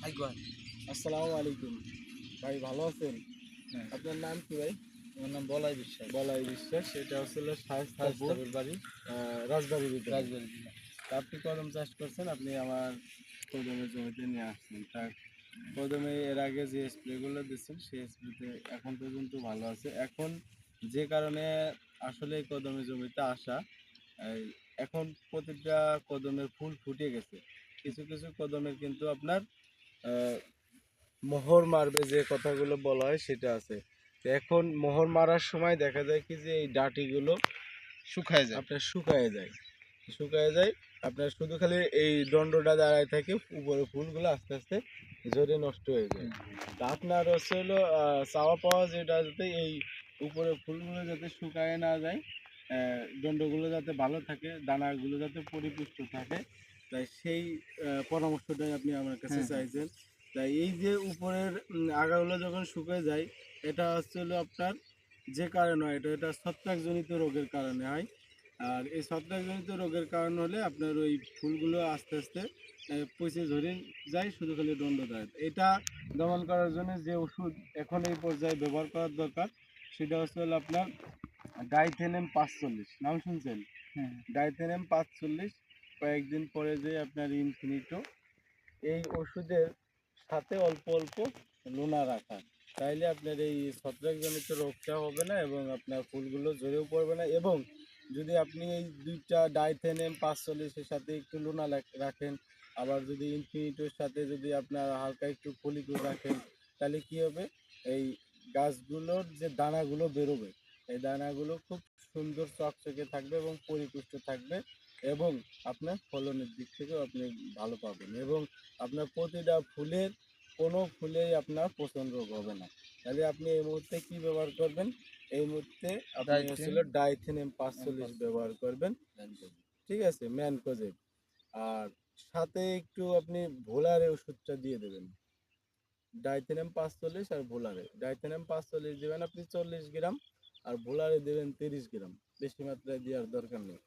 আসসালামু আলাইকুম ভাই, ভালো আছেন? হ্যাঁ, আপনার নাম কি ভাই? আমার নাম বলাই বিশ্বাস। বলাই বিশ্বাস। এটা হচ্ছে শায়েস্তাপুর, শায়েস্তাপুর বাড়ি, রাজবাড়ির ভিতরে। রাজবাড়ি জেলা। তা আপনি কদম চাষ করছেন, আপনি আমার কদমের জমিতে নিয়ে আসছেন। তা কদমে এর আগে যে স্প্রেগুলো দিচ্ছেন সেই স্প্রেতে এখন পর্যন্ত ভালো আছে। এখন যে কারণে আসলে এই কদমের জমিতে আসা, এই এখন প্রতিটা কদমের ফুল ফুটে গেছে। কিছু কিছু কদমের কিন্তু আপনার আহ, মোহর মারবে যে কথাগুলো বলা হয় সেটা আছে। তো এখন মোহর মারার সময় দেখা যায় কি যে এই ডাঁটিগুলো শুকায় যায়। আপনার শুকায় যায় আপনার শুধু খালি এই দণ্ডটা দাঁড়ায় থাকে, উপরে ফুলগুলো আস্তে আস্তে ঝরে নষ্ট হয়ে যায়। তা আপনার হচ্ছে হলো চাওয়া পাওয়া যেটা, যাতে এই উপরে ফুলগুলো যাতে শুকায় না যায়, দণ্ডগুলো যাতে ভালো থাকে, দানাগুলো যাতে পরিপুষ্ট থাকে, তাই সেই পরামর্শটাই আপনি আমার কাছে চাইছেন। তাই এই যে উপরের আগাগুলো যখন শুকিয়ে যায়, এটা হচ্ছে হলো আপনার যে কারণে হয়, এটা ছত্রাকজনিত রোগের কারণে হয়। আর এই ছত্রাকজনিত রোগের কারণ হলে আপনার ওই ফুলগুলো আস্তে আস্তে পচে ঝরে যায়, শুধু খালি দণ্ড দেয়। এটা দমন করার জন্য যে ওষুধ এখন এই পর্যায়ে ব্যবহার করার দরকার, সেটা হচ্ছে হলো আপনার ডাইথেনেম 45, নাম শুনছেন? ডাইথেনেম 45 কয়েকদিন পরে যে আপনার ইনফিনিটো, এই ওষুধের সাথে অল্প অল্প লোনা রাখা, তাইলে আপনার এই ছত্রাকজনিত রোগটা হবে না এবং আপনার ফুলগুলো ঝরেও পড়বে না। এবং যদি আপনি এই দুইটা ডাইথেনেম 45-এর সাথে একটু লোনা রাখেন, আবার যদি ইনফিনিটোর সাথে যদি আপনার হালকা একটু ফলিকুল রাখেন, তাহলে কি হবে, এই গাছগুলোর যে দানাগুলো বেরোবে, এই দানাগুলো খুব সুন্দর চকচকে থাকবে এবং পরিপুষ্ট থাকবে, এবং আপনার ফলনের দিক থেকেও আপনি ভালো পাবেন, এবং আপনার প্রতিটা ফুলের কোনো ফুলেই আপনার পচন রোগ হবে না। তাহলে আপনি এই মুহূর্তে কি ব্যবহার করবেন? এই মুহূর্তে আপনি ডাইথেন, হচ্ছিল ডাইথেনেম 45 ব্যবহার করবেন। ঠিক আছে, ম্যানকোজেব। আর সাথে একটু আপনি ভোলারে ওষুধটা দিয়ে দেবেন। ডাইথেনেম 45 আর ভোলারে, ডাইথেনেম 45 দেবেন আপনি 40 গ্রাম, আর ভোলারে দেবেন 30 গ্রাম। বেশি মাত্রায় দেওয়ার দরকার নেই,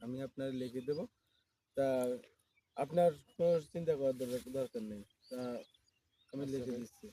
আমি আপনার লিখে দেবো। তা আপনার কোনো চিন্তা করার দরকার নেই, তা আমি আচ্ছা লিখে ভাই, দিচ্ছি।